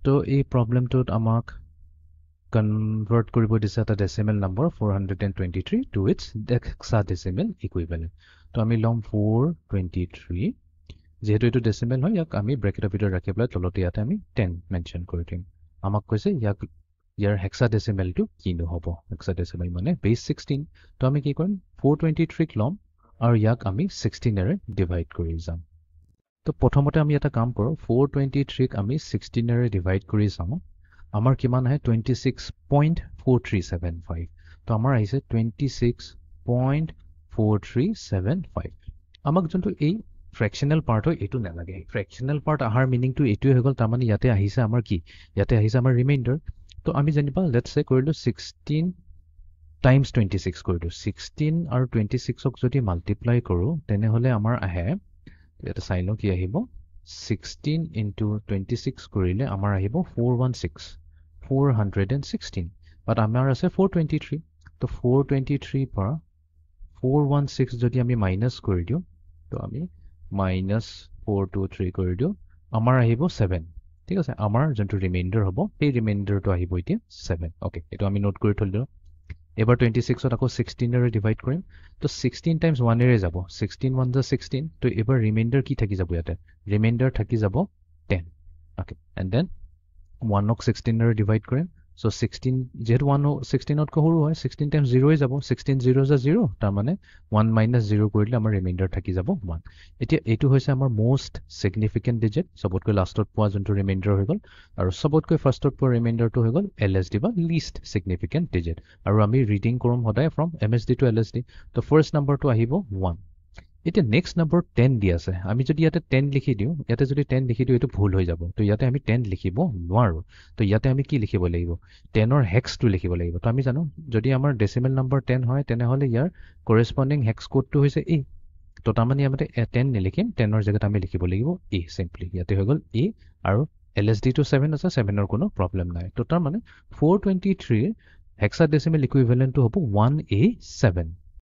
তো এই প্ৰবলেমটোত আমাক convert কৰিব দিছে এটা decimal number 423 to its hexadecimal equivalent. তো আমি ল'ম 423 যেহেতু এইটো decimal হয় ইয়াক আমি ব্ৰেকেটৰ ভিতৰত ৰাখি পেলাই তলতে ইয়াতে আমি 10 মেনশ্যন কৰি দিম আমাক কৈছে ইয়াৰ hexadecimalটো কিনো হ'ব hexadecimal মানে base 16 তো আমি কি কৰিম 423 ক ল'ম আৰু ইয়াক আমি 16 এৰে ডিভাইড কৰি যাম তো প্ৰথমতে আমি এটা কাম কৰোঁ 423 ক আমি 16 এৰে ডিভাইড কৰি যাম আমাৰ কিমান আহে 26.4375 তো আমাৰ আহিছে 26.4375 আমাক যোনটো এই ফ্ৰেকশ্যনেল পাৰ্ট হয় এইটো নালাগে ফ্ৰেকশ্যনেল পাৰ্ট আহাৰ মিনিংটো এইটোৱে হৈ গ'ল তাৰমানে ইয়াতে আহিছে আমাৰ কি ইয়াতে আহিছে আমাৰ ৰিমাইণ্ডাৰ তো আমি যেনিবা লেটছ সে কৰিলোঁ 16 টাইমছ 26 কৰিলোঁ 16 আৰু 26ক যদি মাল্টিপ্লাই কৰোঁ তেনেহ'লে আমাৰ আহে ইয়াতে চাই লওঁ কি আহিব 16 into 26 কৰিলে আমাৰ আহিব 416 বাট আমাৰ আছে 423 তো 423 পৰা 416 যদি আমি মাইনাছ কৰি দিওঁ তো আমি -423 কৰি দিওঁ আমাৰ আহিব 7 ঠিক আছে আমাৰ যোনটো ৰিমাইণ্ডাৰ হ'ব সেই ৰিমাইণ্ডাৰটো আহিব এতিয়া 7 ওকে এইটো আমি নোট কৰি থলো এবাৰ 26ত আকৌ 16 এৰে ডিভাইড কৰিম তো 16 টাইমছ 1 এৰে যাব 16 1 যা 16 তো এবাৰ ৰিমাইণ্ডাৰ কি থাকি যাব ইয়াতে ৰিমাইণ্ডাৰ থাকি যাব 10 ওকে এণ্ড দেন 1ক 16 এৰে ডিভাইড কৰিম সো 16 যেহেতু 1 16তকৈ সৰু হয় 16 টাইমছ 0 হৈ যাব 16 0 যা 0 তাৰ মানে 1 - 0 কৰিলে আমাৰ ৰিমাইণ্ডাৰ থাকি যাব 1 এতিয়া এইটো হৈছে আমাৰ মোষ্ট সিগনিফিকেন্ট ডিজিট সবতকৈ লাষ্টত পোৱা যোনটো ৰিমাইণ্ডাৰ হৈ গ'ল আৰু সবতকৈ ফাৰ্ষ্টত পোৱা ৰিমাইণ্ডাৰটো হৈ গ'ল LSD বা লিষ্ট সিগনিফিকেন্ট ডিজিট আৰু আমি ৰিডিং কৰিম সদায় ফ্ৰম MSD টু LSD তো ফাৰ্ষ্ট নাম্বাৰটো আহিব 1 এতিয়া নেক্সট নাম্বাৰ 10 দি আছে আমি যদি ইয়াতে 10 লিখি দিওঁ ইয়াতে যদি 10 লিখি দিওঁ এইটো ভুল হৈ যাব তো ইয়াতে আমি 10 লিখিব নোৱাৰো তো ইয়াতে আমি কি লিখিব লাগিব 10ৰ হেক্সটো লিখিব লাগিব তো আমি জানো যদি আমাৰ ডেচিমেল নাম্বাৰ 10 হয় তেনেহ'লে ইয়াৰ কৰেছপন্ডিং হেক্স কোডটো হৈছে A তো তাৰমানে আমি 10 নিলিখিম 10ৰ জেগাত আমি লিখিব লাগিব A সিম্পলি ইয়াতে হৈ গ'ল A আৰু LSD টো 7 আছে 7ৰ কোনো প্ৰবলেম নাই তো তাৰমানে 423 হেক্সাডেচিমেল ইকুইভেলেন্টটো হ'ব 1A7